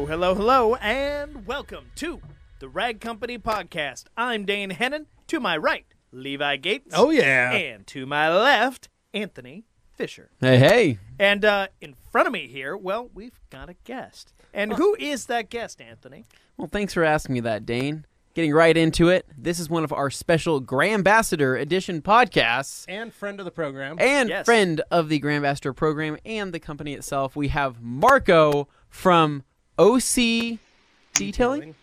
Hello, hello, hello, and welcome to the Rag Company Podcast. I'm Dane Hennen. To my right, Levi Gates. Oh, yeah. And to my left, Anthony Fisher. Hey, hey. And in front of me here, well, we've got a guest. And who is that guest, Anthony? Well, thanks for asking me that, Dane. Getting right into it, this is one of our special Grambassador edition podcasts. And friend of the program. And Yes. friend of the Grambassador program and the company itself. We have Marco from OC Detailing?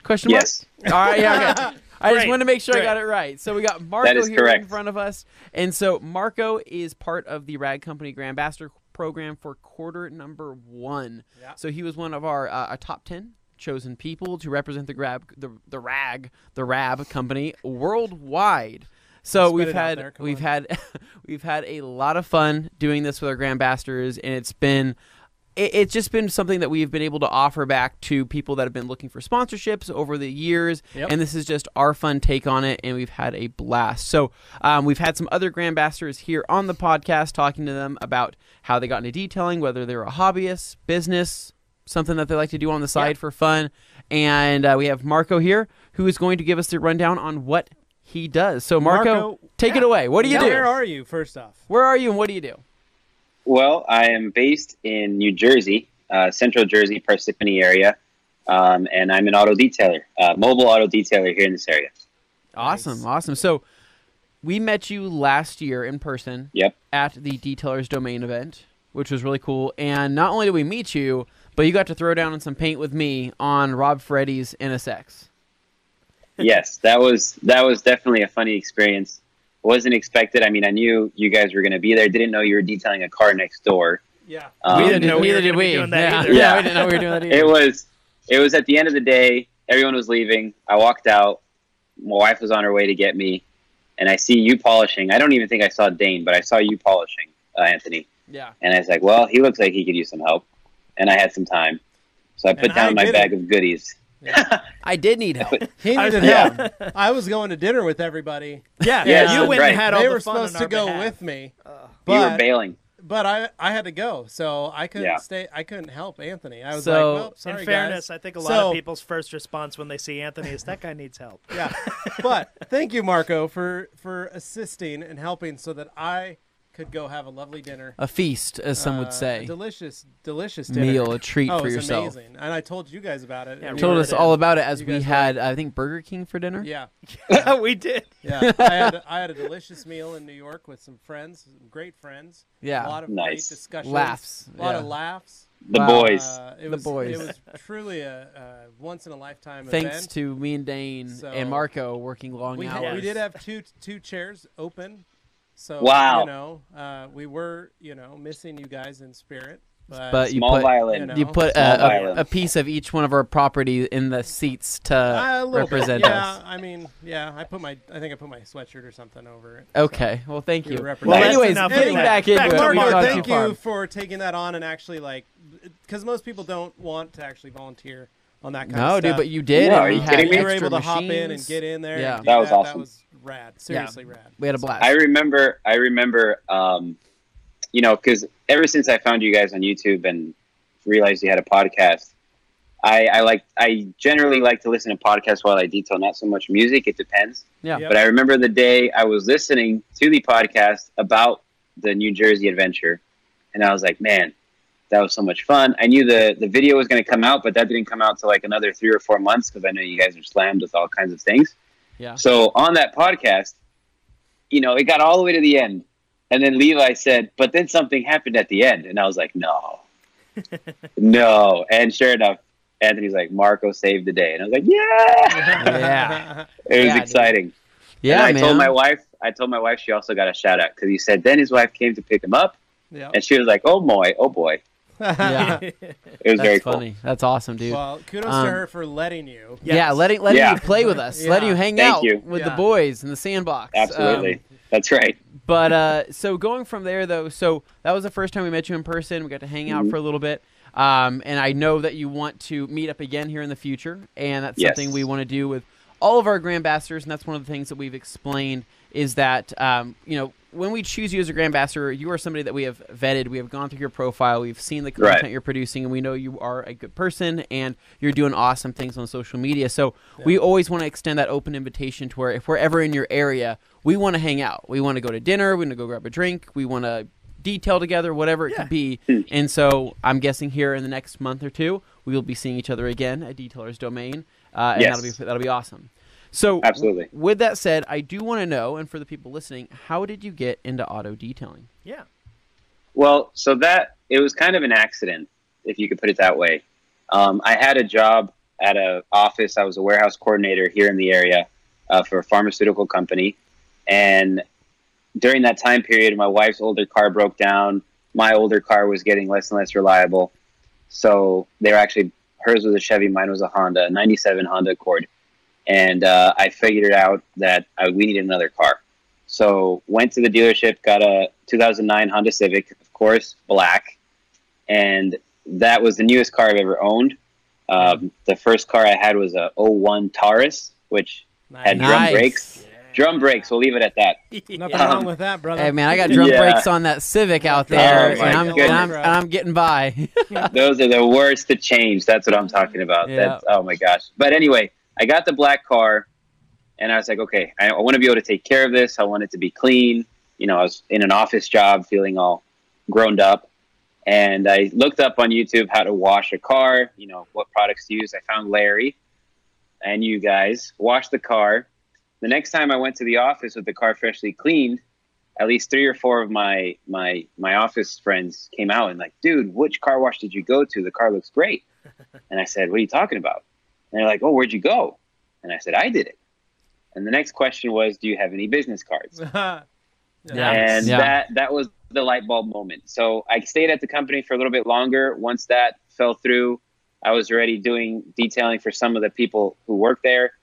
Question mark? Yes. All right, yeah, okay. I just Great, wanted to make sure great. I got it right. So we got That Marco is here correct. in front of us. And so Marco is part of the Rag Company Grambassador program for quarter number 1. Yeah. So he was one of our top 10 chosen people to represent the Rab company worldwide. So Spit it out there, come we've on. had we've had a lot of fun doing this with our Grambassadors, and it's just been something that we've been able to offer back to people that have been looking for sponsorships over the years. Yep. And this is just our fun take on it, and we've had a blast. So we've had some other Grambassadors here on the podcast talking to them about how they got into detailing, whether they're a hobbyist, business, something that they like to do on the side for fun. And we have Marco here, who is going to give us the rundown on what he does. So Marco, take it away. What do you do? Where are you, first off? Where are you and what do you do? Well, I am based in New Jersey, Central Jersey, Parsippany area, and I'm an auto detailer, mobile auto detailer here in this area. Awesome, awesome. So we met you last year in person Yep. at the Detailers Domain event, which was really cool. And not only did we meet you, but you got to throw down some paint with me on Rob Freddy's NSX. Yes, that was definitely a funny experience. Wasn't expected. I mean, I knew you guys were going to be there. Didn't know you were detailing a car next door. Yeah. Neither didn't know we were did gonna be we. doing that Yeah. either. Yeah, we didn't know we were doing that either. It was at the end of the day. Everyone was leaving. I walked out. My wife was on her way to get me, and I see you polishing. I don't even think I saw Dane, but I saw you polishing, Anthony. Yeah. And I was like, well, he looks like he could use some help. And I had some time. So I put And I down my did bag it. of goodies. I did need help. He needed help. I was going to dinner with everybody. Yeah, Yes, you went right. and had all They the were fun on supposed our to go behalf. with me. You were But, bailing. but I had to go, so I couldn't Yeah. stay. I couldn't help Anthony. I was So, like, well, sorry, In fairness, guys. I think a lot So- of people's first response when they see Anthony is, that guy needs help. Yeah. But thank you, Marco, for assisting and helping so that I could go have a lovely dinner. A feast, as some would A say. delicious dinner. Meal, a treat Oh, for it was yourself. amazing. And I told you guys about it. Yeah, and we Told were us there. all about it as You we guys had, I think, Burger King for dinner. Yeah. We did. Yeah, I had a delicious meal in New York with some friends, some great friends. Yeah. A lot of Nice. great discussions. Laughs, A lot yeah. of laughs. The Wow. boys. It The was, boys. It was truly a once in a lifetime Thanks event. to me and Dane So, and Marco working long we hours. we did have two chairs open. So Wow. you know, we were missing you guys in spirit. But you Small put violin. you know, you put Small a violin. piece of each one of our property in the seats to a little represent bit. Yeah, us. I mean, yeah, I think I put my sweatshirt or something over it. Okay, well, thank You you. were Well, representing. anyways, enough getting of that. back into Back it, to we've Marco, gone Thank too far. you for taking that on and actually because most people don't want to actually volunteer on that kind of No, stuff. dude, but you did. No, and are we you had kidding me? You were extra able to hop in and machines. get in there. Yeah. and do That was awesome. That was rad. Seriously rad. We had a blast. I remember, because ever since I found you guys on YouTube and realized you had a podcast, I generally like to listen to podcasts while I detail, not so much music. It depends. Yeah. Yep. But I remember the day I was listening to the podcast about the New Jersey adventure, and I was like, man, that was so much fun. I knew the video was going to come out, but that didn't come out till like another 3 or 4 months because I know you guys are slammed with all kinds of things. Yeah. So on that podcast, it got all the way to the end. And then Levi said, but then something happened at the end. And I was like, no. No. And sure enough, Anthony's like, Marco saved the day. And I was like, yeah. Yeah. It was Yeah, dude. exciting. Yeah, and man. I told my wife she also got a shout out because he said then his wife came to pick him up Yeah. and she was like, oh boy. Yeah. It was That's very cool. funny. That's awesome, dude. Well, kudos Um, to her for letting you. Yeah, letting Yeah. you play with us, Yeah. letting you hang Thank out you. with the Yeah. boys in the sandbox. Absolutely. That's right. But so going from there, though, so that was the first time we met you in person. We got to hang out for a little bit. And I know that you want to meet up again here in the future, and that's Yes. something we want to do with all of our Grambassadors, and that's one of the things that we've explained is that, when we choose you as a Grand Ambassador, you are somebody that we have vetted. We have gone through your profile. We've seen the content you're producing, and we know you are a good person, and you're doing awesome things on social media. So we always want to extend that open invitation to where if we're ever in your area, we want to hang out. We want to go to dinner. We want to go grab a drink. We want to detail together, whatever it could be. And so I'm guessing here in the next month or two, we will be seeing each other again at Detailer's Domain, and that'll be awesome. So absolutely. With that said, I do want to know, and for the people listening, how did you get into auto detailing? Yeah. Well, so it was kind of an accident, if you could put it that way. I had a job at an office. I was a warehouse coordinator here in the area for a pharmaceutical company. And during that time period, my wife's older car broke down. My older car was getting less and less reliable. So hers was a Chevy, mine was a Honda, a 97 Honda Accord. And I figured out that we needed another car. So went to the dealership, got a 2009 Honda Civic, of course, black. And that was the newest car I've ever owned. The first car I had was a '01 Taurus, which had drum brakes. Yeah. Drum brakes, we'll leave it at that. Nothing wrong with that, brother. Hey, man, I got drum brakes on that Civic out there, and I'm getting by. Those are the worst to change. That's what I'm talking about. Yeah. Oh, my gosh. But anyway, I got the black car, and I was like, okay, I want to be able to take care of this. I want it to be clean. You know, I was in an office job feeling all grown up. And I looked up on YouTube how to wash a car, you know, what products to use. I found Larry and you guys, washed the car. The next time I went to the office with the car freshly cleaned, at least 3 or 4 of my office friends came out and like, dude, which car wash did you go to? The car looks great. And I said, what are you talking about? And they're like, oh, where'd you go? And I said, I did it. And the next question was, do you have any business cards? That was the light bulb moment. So I stayed at the company for a little bit longer. Once that fell through, I was already doing detailing for some of the people who work there.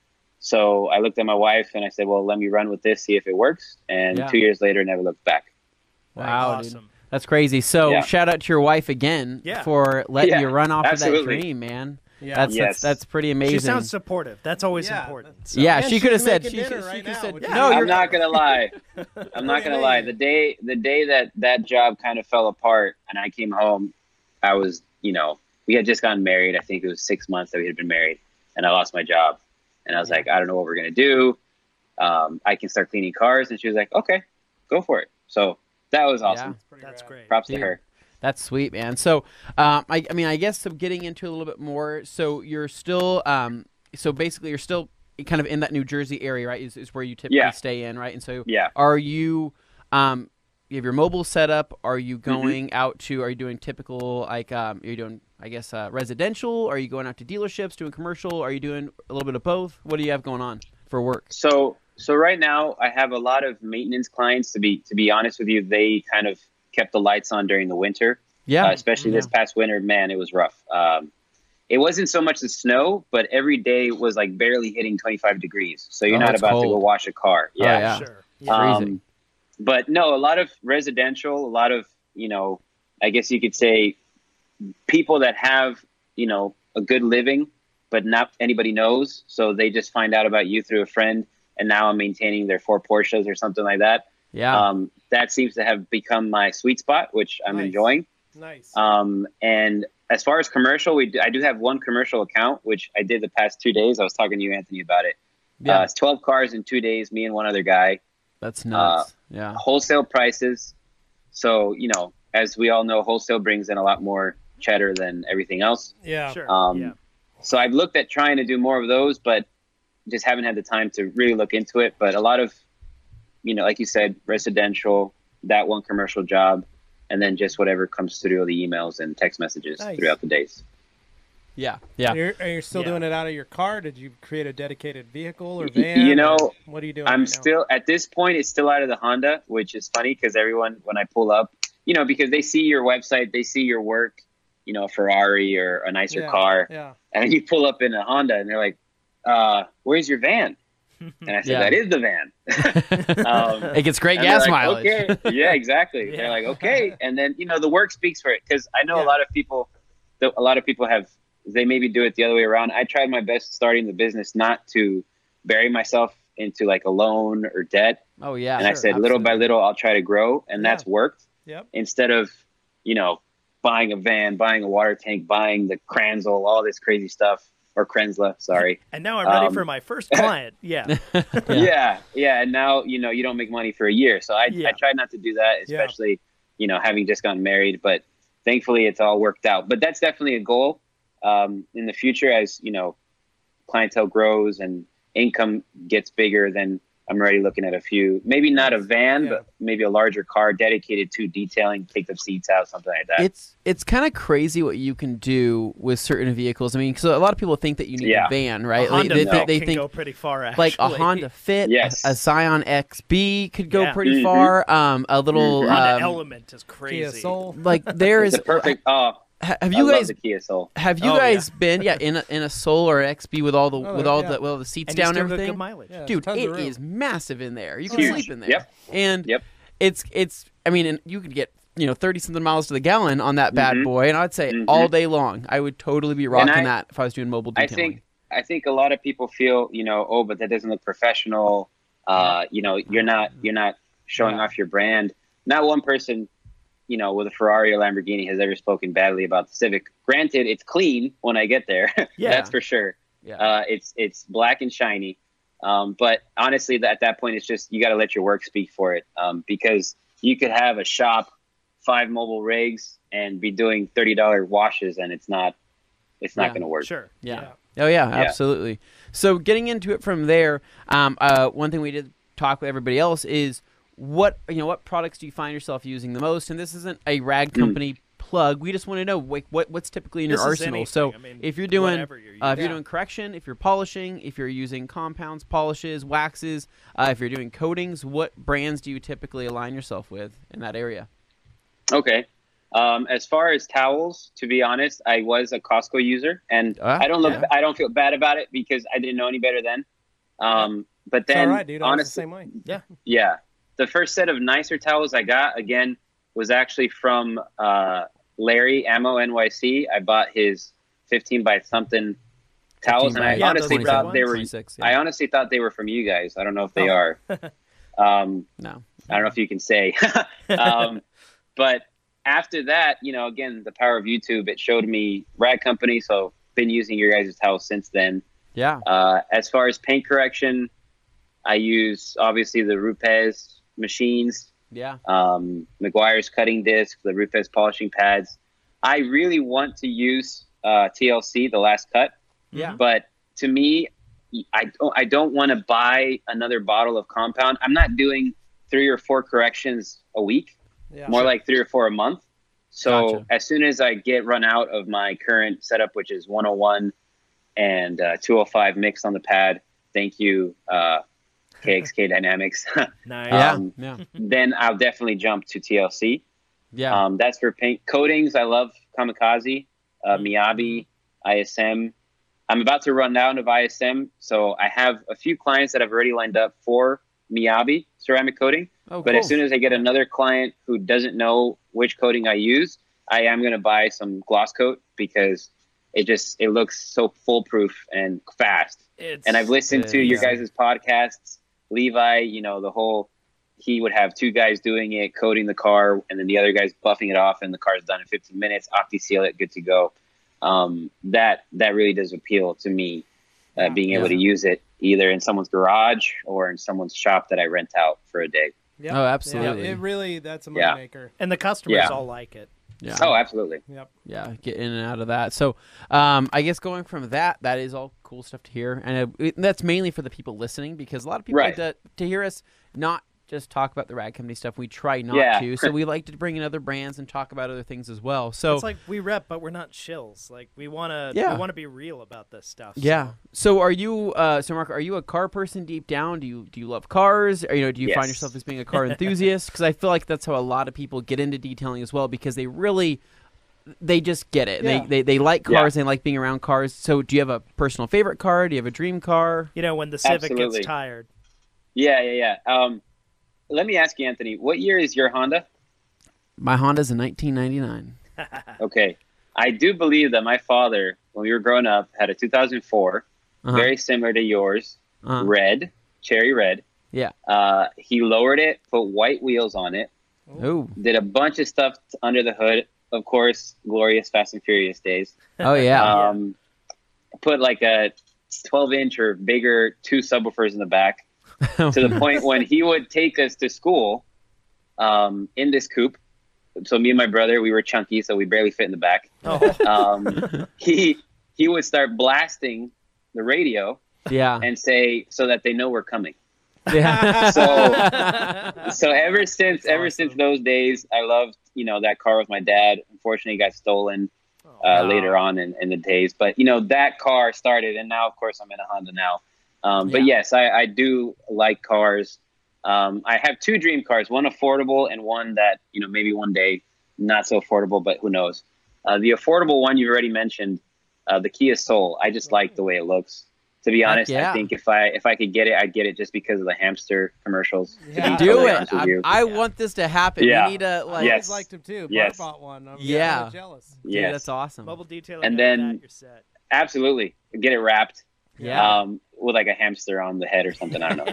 So I looked at my wife and I said, well, let me run with this, see if it works. And 2 years later, never looked back. Wow, awesome. Dude. That's crazy. So shout out to your wife again for letting you run off of that dream, man. Yeah, that's pretty amazing. She sounds supportive. That's always important. So. Yeah, she could have said. She could have said. No, I'm not gonna lie. I'm not gonna lie. The day that job kind of fell apart, and I came home, I was, we had just gotten married. I think it was 6 months that we had been married, and I lost my job, and I was like, I don't know what we're gonna do. I can start cleaning cars, and she was like, okay, go for it. So that was awesome. Yeah, that's great. Props to her. That's sweet, man. So, I guess getting into it a little bit more. So you're still, so basically you're still kind of in that New Jersey area, right? Is where you typically stay in, right? And so, are you, you have your mobile set up? Are you going out to? Are you doing typical like? You're doing, I guess, residential? Are you going out to dealerships, doing commercial? Are you doing a little bit of both? What do you have going on for work? So right now I have a lot of maintenance clients. To be honest with you, they kind of kept the lights on during the winter. Yeah. Especially this past winter, man, it was rough. It wasn't so much the snow, but every day was like barely hitting 25 degrees. So you're not about to go wash a car. Yeah. Sure. Freezing. But no, a lot of residential, a lot of, I guess you could say people that have, a good living, but not anybody knows. So they just find out about you through a friend. And now I'm maintaining their 4 Porsches or something like that. Yeah. That seems to have become my sweet spot, which I'm enjoying. Nice. And as far as commercial, I do have one commercial account, which I did the past 2 days. I was talking to you, Anthony, about it. Yeah. It's 12 cars in 2 days, me and one other guy. That's nuts. Yeah. Wholesale prices. So, as we all know, wholesale brings in a lot more cheddar than everything else. Yeah. Sure. So I've looked at trying to do more of those, but just haven't had the time to really look into it. But a lot of, like you said, residential, that one commercial job, and then just whatever comes through the emails and text messages throughout the days. Yeah. Are you still doing it out of your car? Did you create a dedicated vehicle or van? What are you doing? I'm still, at this point, it's still out of the Honda, which is funny because everyone, when I pull up, because they see your website, they see your work, a Ferrari or a nicer car. Yeah. And then you pull up in a Honda and they're like, where's your van? And I said, that is the van. It gets great gas mileage. Okay. Yeah, exactly. They're like, okay. And then, the work speaks for it. Because I know a lot of people have, they maybe do it the other way around. I tried my best starting the business not to bury myself into like a loan or debt. Oh yeah. And I said, little by little, I'll try to grow, and that's worked. Yep. Instead of, buying a van, buying a water tank, buying the Kranzel, all this crazy stuff, or Krenzla, sorry. And now I'm ready for my first client. Yeah. Yeah. And now, you don't make money for a year. So I tried not to do that, especially, having just gotten married. But thankfully, it's all worked out. But that's definitely a goal in the future as, clientele grows and income gets bigger. Then I'm already looking at a few, maybe not a van, but maybe a larger car dedicated to detailing, take the seats out, something like that. It's kind of crazy what you can do with certain vehicles. I mean, so a lot of people think that you need a van, right? A Honda they Fit can think go pretty far, actually. like a Honda Fit, a Scion XB could go pretty Mm-hmm. far. A little Honda Element is crazy. Kia Soul. Like there is the perfect. Have you guys love the Kia Soul. Have you guys been in a Soul or XB with all the seats and down and you still everything? get good mileage. Yeah, Dude, tons it of room. is massive in there. You can Huge. sleep in there. Yep. And it's I mean, and you could get 30 something miles to the gallon on that bad boy, and I'd say all day long I would totally be rocking that if I was doing mobile detailing. I think a lot of people feel, but that doesn't look professional. You're not showing off your brand. Not one person, with a Ferrari or Lamborghini has ever spoken badly about the Civic. Granted, it's clean when I get there. That's for sure. Yeah. It's black and shiny. But honestly, at that point, it's just, you got to let your work speak for it. Because you could have a shop, 5 mobile rigs, and be doing $30 washes, and it's not going to work. Sure. Yeah. Oh yeah, absolutely. So getting into it from there, one thing we did talk with everybody else is what products do you find yourself using the most? And this isn't a rag company plug. We just want to know what's typically in your arsenal. So if you're doing doing correction, if you're polishing, if you're using compounds, polishes, waxes, if you're doing coatings, what brands do you typically align yourself with in that area? Okay. As far as towels, to be honest, I was a Costco user, and I don't feel bad about it because I didn't know any better then. But then, it's all right, dude. honestly, I was the same way. Yeah. The first set of nicer towels I got, again, was actually from Larry, Ammo NYC. I bought his 15 by something towels, and I honestly thought they were. 26, I honestly thought they were from you guys. I don't know if they are. No. I don't know if you can say. But after that, again, the power of YouTube, it showed me Rag Company, so been using your guys' towels since then. Yeah. As far as paint correction, I use obviously the Rupes machines. Yeah. McGuire's cutting disc, the Rupes polishing pads. I really want to use TLC, the last cut. Yeah. But to me, I don't want to buy another bottle of compound. I'm not doing 3 or 4 corrections a week. More like 3 or 4 a month. So as soon as I get run out of my current setup, which is 101 and 205 mixed on the pad, thank you, KXK Dynamics. Nice. Then I'll definitely jump to TLC. Yeah. That's for paint. Coatings, I love Kamikaze, Miyabi, ISM. I'm about to run out of ISM, so I have a few clients that I've already lined up for Miyabi ceramic coating. Oh, but cool. as soon as I get another client who doesn't know which coating I use, I am going to buy some gloss coat because it looks so foolproof and fast. And I've listened to your guys' podcasts. Levi, he would have 2 guys doing it, coating the car, and then the other guy's buffing it off, and the car's done in 15 minutes. Opti-seal it, good to go. That really does appeal to me, being able to use it either in someone's garage or in someone's shop that I rent out for a day. Yep. Oh, absolutely. Yeah, that's a moneymaker. And the customers all like it. Yeah. Oh, absolutely. Yep. Yeah, get in and out of that. So, I guess going from that is all cool stuff to hear, and that's mainly for the people listening because a lot of people like to hear us not just talk about the Rag Company stuff. We try not to, so we like to bring in other brands and talk about other things as well. So it's like we rep, but we're not shills. Like we want to be real about this stuff. Yeah. So are you, Mark? Are you a car person deep down? Do you love cars? Or, do you find yourself as being a car enthusiast? Because I feel like that's how a lot of people get into detailing as well because they just get it. Yeah. They like cars. They like being around cars. So do you have a personal favorite car? Do you have a dream car? When the Civic gets tired. Yeah. Let me ask you, Anthony, what year is your Honda? My Honda's a 1999. Okay. I do believe that my father, when we were growing up, had a 2004, very similar to yours, red, cherry red. Yeah. He lowered it, put white wheels on it, Oh. did a bunch of stuff under the hood. Of course, glorious Fast and Furious days. Oh yeah. Put like a 12-inch or bigger 2 subwoofers in the back, to the point when he would take us to school in this coupe. So me and my brother, we were chunky, so we barely fit in the back. He would start blasting the radio Yeah. and say, so that they know we're coming. Yeah. So ever since those days, I loved, that car with my dad. Unfortunately, it got stolen later on in the days. But, that car started, and now, of course, I'm in a Honda now. But yes, I do like cars. I have 2 dream cars, one affordable and one that, maybe one day not so affordable, but who knows. The affordable one you already mentioned, the Kia Soul. I just like the way it looks. To be honest, I think if I could get it, I'd get it just because of the hamster commercials. Yeah. Do it. I want this to happen. Yeah. We need a I always liked him too. Yes. Bart bought one. I'm Yeah. jealous. Dude, that's awesome. Mobile detailing, And then- that, you're set. Absolutely. Get it wrapped. Yeah. With like a hamster on the head or something. I don't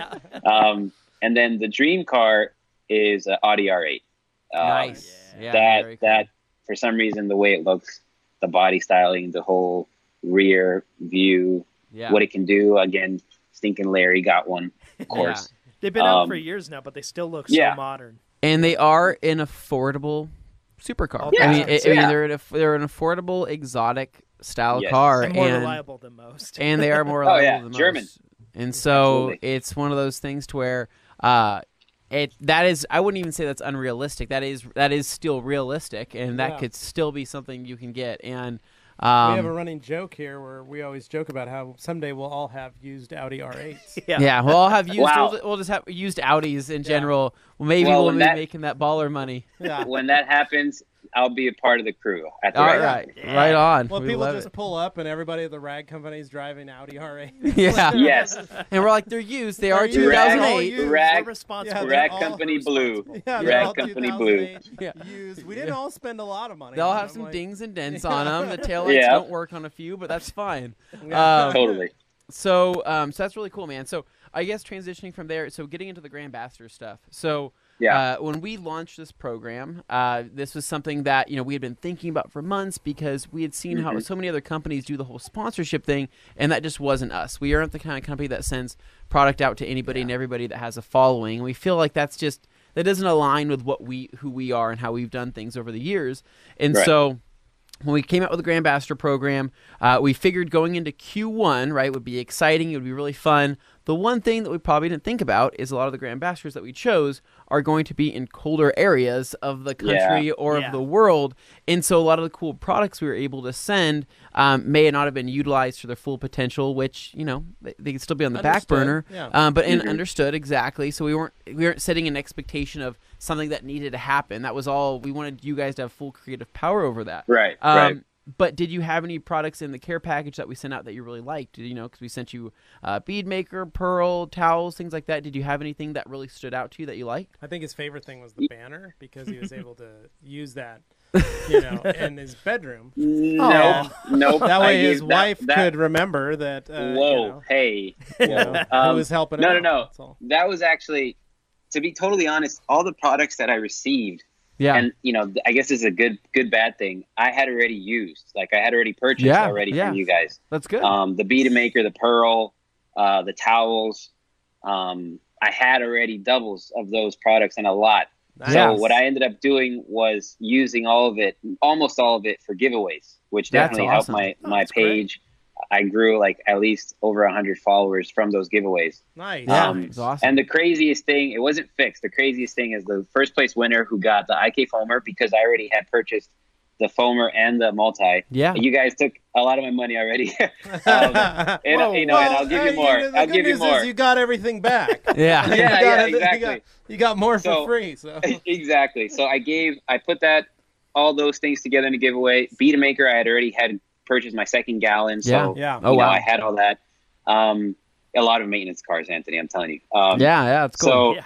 know. And then the dream car is Audi R8. Nice. Yeah. very cool. That for some reason, the way it looks, the body styling, the whole rear view, Yeah. what it can do. Again, stinking Larry got one, of course. They've been out for years now, but they still look so modern. And they are an affordable supercar. Yeah. I mean, Yeah. they're an affordable, exotic style Yes. car, And more reliable than most. and they are more reliable than German. most. And so Absolutely. it's one of those things to where that is, I wouldn't even say that's unrealistic. That is still realistic, and that could still be something you can get. And We have a running joke here where we always joke about how someday we'll all have used Audi R8s. yeah, we'll all have used. Wow. We'll just have used Audis in general. Well, maybe Well, we'll be when that- making that baller money. Yeah. When that happens, I'll be a part of the crew. At the All right right, time. right on. Well, We people love just it. pull up and everybody at the rag company is driving Audi R8. Yeah. Yes. And we're like, they're used. They are They're used. Rag- 2008. Rag- We're responsible. Yeah, Rag all Company Blue. responsible. Yeah, they're Rag all Company Blue. 2008 used. We didn't all spend a lot of money. They'll on have them, some like- dings and dents on them. The taillights Yeah. don't work on a few, but that's fine. Yeah. Totally. So that's really cool, man. So I guess transitioning from there, so getting into the Grand Ambassador stuff. So when we launched this program, this was something that we had been thinking about for months because we had seen how so many other companies do the whole sponsorship thing, and that just wasn't us. We aren't the kind of company that sends product out to anybody and everybody that has a following. We feel like that doesn't align with who we are and how we've done things over the years, and so. When we came out with the Grand Ambassador program, we figured going into Q1, right, would be exciting. It would be really fun. The one thing that we probably didn't think about is a lot of the Grand Ambassadors that we chose are going to be in colder areas of the country or of the world. And so a lot of the cool products we were able to send may not have been utilized to their full potential, which, they could still be on the back burner. Yeah. But understood exactly. So we weren't setting an expectation of something that needed to happen. That was all. We wanted you guys to have full creative power over that. Right. Right. But did you have any products in the care package that we sent out that you really liked? Because we sent you bead maker, pearl, towels, things like that. Did you have anything that really stood out to you that you liked? I think his favorite thing was the banner because he was able to use that, in his bedroom. Nope. That way his that- wife that- could remember that. Whoa. Hey. Who was helping him No. out, that's all. That was actually, to be totally honest, all the products that I received. Yeah. And I guess this is a good bad thing. I had already used, like I had already purchased already from you guys. That's good. The bead maker, the pearl, the towels. I had already doubles of those products and a lot. Nice. So what I ended up doing was using almost all of it for giveaways, which definitely That's awesome. helped my that's great. page. I grew like at least over 100 followers from those giveaways. Nice. Yeah, Um, it's awesome. And the craziest thing, it wasn't fixed. The craziest thing is the first place winner who got the IK foamer, because I already had purchased the foamer and the multi. Yeah. You guys took a lot of my money already. And I'll give you more. I'll give you more. You got everything back. Yeah. Yeah, exactly. You got more for So- free. So Exactly. So I put all those things together in a giveaway. Bead maker, I already had purchased my second gallon. So, Yeah. Oh, wow. I had all that. A lot of maintenance cars, Anthony, I'm telling you. Yeah, it's cool. So Yeah.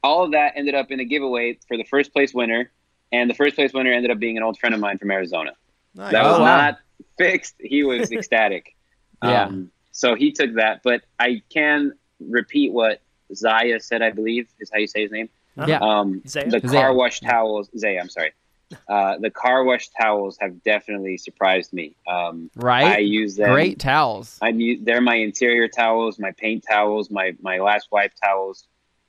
all of that ended up in a giveaway for the first place winner. And the first place winner ended up being an old friend of mine from Arizona. nice. That was Oh, wow. not fixed. He was ecstatic. Yeah. So he took that. But I can repeat what Zaya said, I believe is how you say his name. Yeah. Zaya? The Zaya. car wash towels, Zaya, I'm sorry. The car wash towels have definitely surprised me. Right. I use them. Great towels. They're my interior towels, my paint towels, my last wipe towels.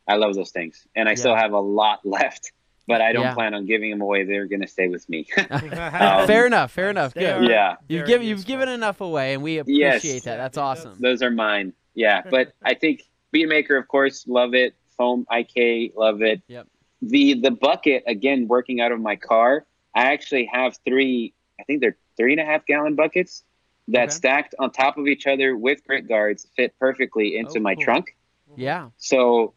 I love those things, and I still have a lot left. But I don't plan on giving them away. They're going to stay with me. Fair enough. Fair enough. Good. Yeah. You've given enough away, and we appreciate that. That's awesome. Those are mine. Yeah, but I think Beat Maker, of course, love it. Foam IK, love it. Yep. The bucket, again, working out of my car, I actually have 3, I think they're 3.5 gallon buckets that stacked on top of each other with grit guards fit perfectly into my trunk. Yeah. So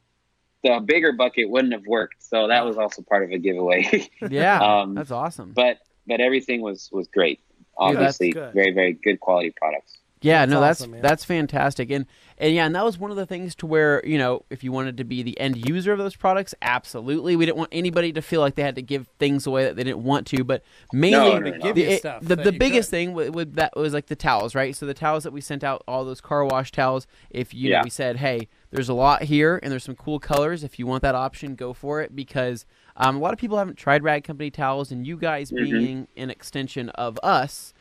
the bigger bucket wouldn't have worked. So that was also part of a giveaway. Yeah. That's awesome. But everything was great. Obviously, very, very good quality products. Yeah, That's awesome, man. that's fantastic, and that was one of the things to where, if you wanted to be the end user of those products, absolutely, we didn't want anybody to feel like they had to give things away that they didn't want to, but mainly the biggest thing with that was like the towels, right? So the towels that we sent out, all those car wash towels, if we said, hey, there's a lot here and there's some cool colors, if you want that option, go for it, because a lot of people haven't tried Rag Company towels, and you guys being an extension of us.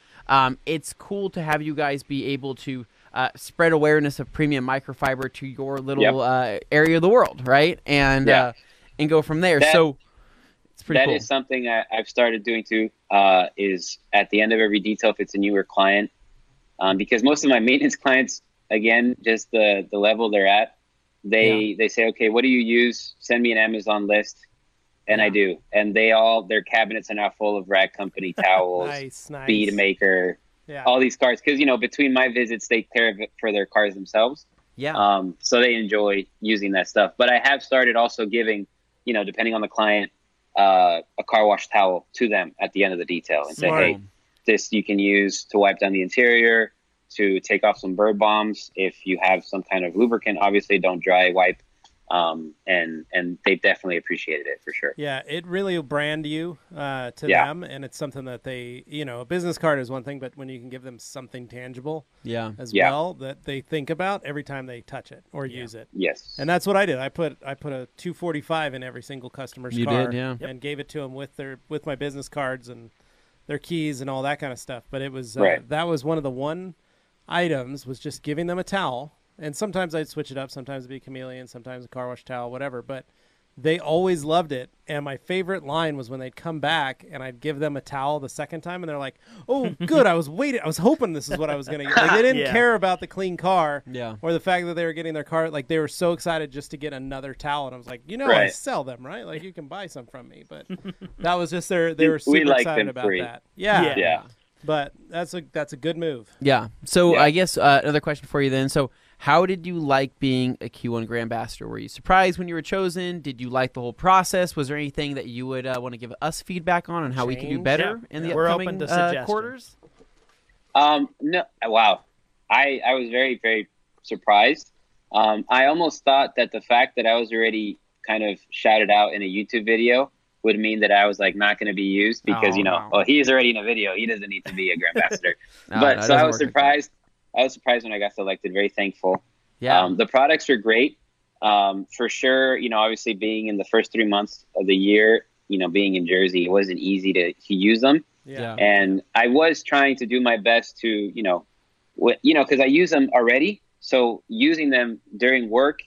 It's cool to have you guys be able to spread awareness of premium microfiber to your little area of the world, right? And go from there. So it's pretty cool. That is something I've started doing too, is at the end of every detail, if it's a newer client, because most of my maintenance clients, again, just the level they're at, they say, okay, what do you use? Send me an Amazon list. And I do. And their cabinets are now full of Rag Company towels, nice. Bead Maker, all these cars. Because, between my visits, they care of it for their cars themselves. Yeah. So they enjoy using that stuff. But I have started also giving, depending on the client, a car wash towel to them at the end of the detail. And say, hey, this you can use to wipe down the interior, to take off some bird bombs. If you have some kind of lubricant, obviously don't dry wipe. And they definitely appreciated it for sure. Yeah, it really will brand you to them, and it's something that they, a business card is one thing, but when you can give them something tangible as well that they think about every time they touch it or use it. Yes. And that's what I did. I put a 245 in every single customer's car and gave it to them with my business cards and their keys and all that kind of stuff. But it was that was one of the items was just giving them a towel. And sometimes I'd switch it up. Sometimes it'd be a chameleon, sometimes a car wash towel, whatever. But they always loved it. And my favorite line was when they'd come back and I'd give them a towel the second time. And they're like, oh, good. I was waiting. I was hoping this is what I was going to get. Like, they didn't care about the clean car or the fact that they were getting their car. Like, they were so excited just to get another towel. And I was like, I sell them, right? Like, you can buy some from me. But that was just they were super excited about that. Yeah. But that's a good move. Yeah. So I guess another question for you then. So how did you like being a Q1 Grambassador? Were you surprised when you were chosen? Did you like the whole process? Was there anything that you would want to give us feedback on how we can do better in the upcoming quarters? No. Wow. I was very, very surprised. I almost thought that the fact that I was already kind of shouted out in a YouTube video would mean that I was like not going to be used because, he's already in a video. He doesn't need to be a Grambassador. So I was surprised. I was surprised when I got selected. Very thankful. Yeah. The products are great. For sure, obviously being in the first 3 months of the year, being in Jersey, it wasn't easy to use them. Yeah. And I was trying to do my best to, because I use them already. So using them during work,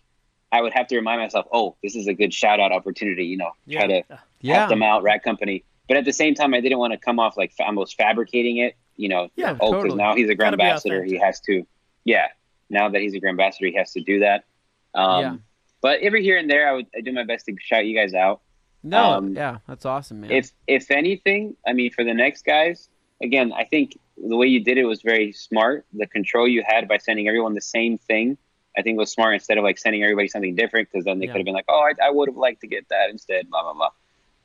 I would have to remind myself, oh, this is a good shout out opportunity, try to help them out, Rag Company. But at the same time, I didn't want to come off like almost fabricating it. Because now he's a Grambassador, he has to. Now that he's a Grambassador, he has to do that. But every here and there, I do my best to shout you guys out. That's awesome, man. If anything, I mean, for the next guys, again, I think the way you did it was very smart. The control you had by sending everyone the same thing, I think was smart instead of like sending everybody something different, because then they could have been like, oh, I would have liked to get that instead, blah, blah,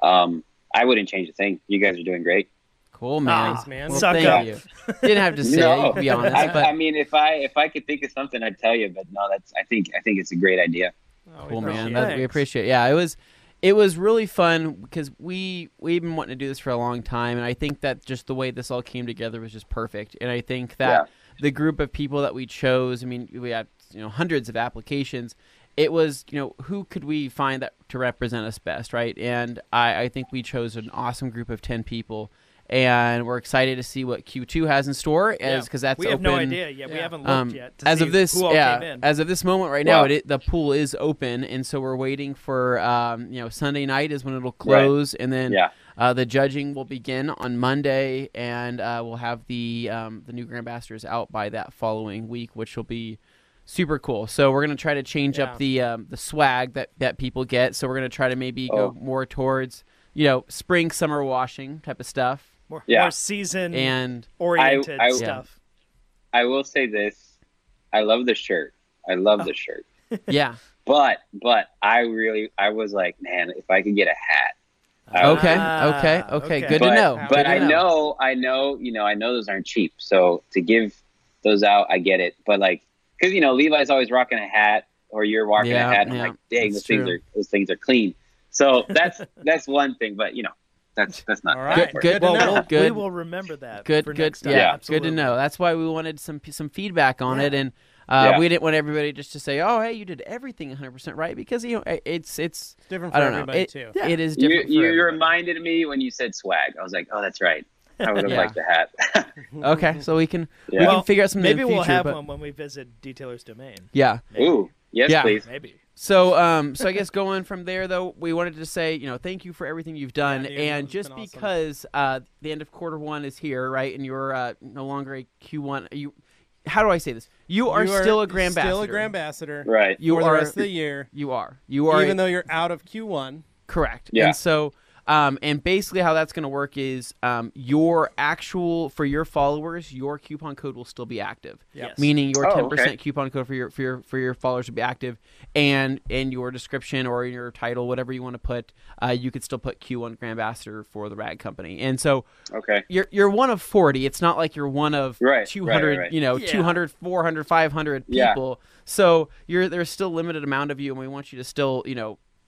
blah. I wouldn't change a thing. You guys are doing great. Cool, man. Thanks, man. Well, thank you. Didn't have to say it, to be honest. I mean, if I could think of something, I'd tell you. But no, I think it's a great idea. Cool, man. We appreciate it. Yeah, it was really fun because we've been wanting to do this for a long time, and I think that just the way this all came together was just perfect. And I think that the group of people that we chose, I mean, we had hundreds of applications, it was, who could we find that to represent us best, right? And I think we chose an awesome group of 10 people. And we're excited to see what Q2 has in store, because that's open. We have no idea yet. We haven't looked yet. To see who all came in. As of this moment right now, the pool is open, and so we're waiting for Sunday night is when it'll close, and then the judging will begin on Monday, and we'll have the new Grandambassadors out by that following week, which will be super cool. So we're gonna try to change up the swag that people get. So we're gonna try to maybe go more towards spring, summer washing type of stuff. More season and oriented stuff. I will say this: I love the shirt. I love the shirt. Yeah. But I was like, man, if I could get a hat. Okay. Good to know. But I know, those aren't cheap. So to give those out, I get it. But because Levi's always rocking a hat, or you're rocking a hat. I'm like, dang, those things are clean. So that's one thing. But that's not all right. Good. We will remember that. Good. Time. Yeah, absolutely. Good to know. That's why we wanted some feedback on it, and we didn't want everybody just to say, "Oh, hey, you did everything 100% right," because it's different for everybody too. It is different. You reminded me when you said swag. I was like, "Oh, that's right. I would have liked the hat." Okay, so we can figure out something. Maybe in the future, we'll have one when we visit Detailer's Domain. Yeah. Maybe. Ooh, yes, please. Maybe. So, I guess going from there, though, we wanted to say, thank you for everything you've done, and just because the end of Q1 is here, right, and you're no longer a Q1. How do I say this? You are still a Grandambassador. Still a Grandambassador, right? For the rest of the year. You are, even though you're out of Q1. Correct. Yeah. And so. And basically how that's going to work is for your followers, your coupon code will still be active. Yes. Meaning your 10% coupon code for your followers will be active, and in your description or in your title, whatever you want to put, you could still put Q1 Grandambassador for the rag company. And so you're one of 40. It's not like you're one of 200, 200, 400, 500 people. So there's still a limited amount of you, and we want you to still,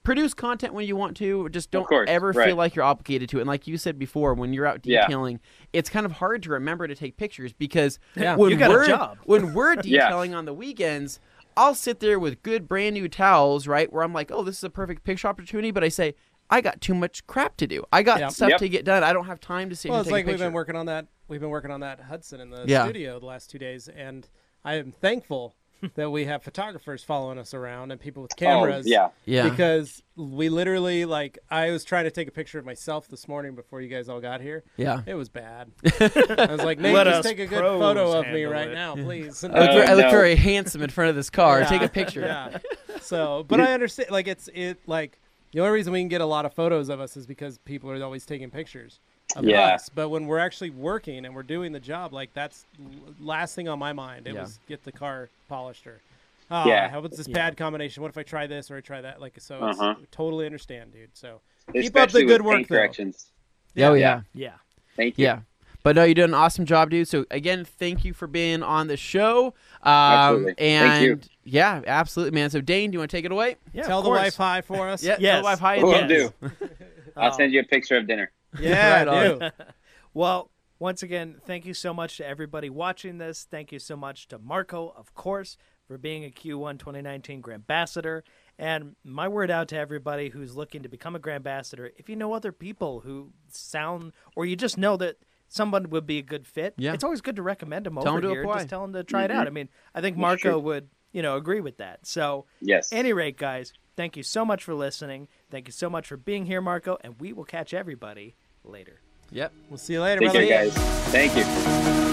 produce content when you want to. Just don't ever feel like you're obligated to it. And like you said before, when you're out detailing, it's kind of hard to remember to take pictures because when you got a job. When we're detailing on the weekends, I'll sit there with good brand new towels, right, where I'm like, oh, this is a perfect picture opportunity, but I say, I got too much crap to do. I got stuff to get done. I don't have time to sit here and take a picture. We've been working on that. We've been working on that Hudson in the studio the last 2 days, and I am thankful that we have photographers following us around and people with cameras. Because we literally, I was trying to take a picture of myself this morning before you guys all got here. Yeah. It was bad. I was like, Nate, just take a good photo of me right now, please. I look very handsome in front of this car. Take a picture. Yeah. So, but I understand, the only reason we can get a lot of photos of us is because people are always taking pictures of us. But when we're actually working and we're doing the job, that's last thing on my mind. It was get the car polished or how about this pad combination? What if I try this or I try that? It's totally understand, dude. So keep up the good work, though. Yeah. Thank you. Yeah. But no, you did an awesome job, dude. So again, thank you for being on the show. Absolutely. And thank you. Yeah, absolutely, man. So Dane, do you want to take it away? Yeah, tell the wife hi for us. Yeah, tell the wife hi. Will do. I'll send you a picture of dinner. Yeah, I do. Well, once again, thank you so much to everybody watching this. Thank you so much to Marco, of course, for being a Q1 2019 Grandambassador. And my word out to everybody who's looking to become a Grandambassador, if you know other people who sound, or you just know that someone would be a good fit, it's always good to recommend them over here. Just tell them to try it out. I mean, I think Marco would, agree with that. So, at any rate, guys, thank you so much for listening. Thank you so much for being here, Marco, and we will catch everybody later. Yep. We'll see you later, Take brother. care, guys. Thank you.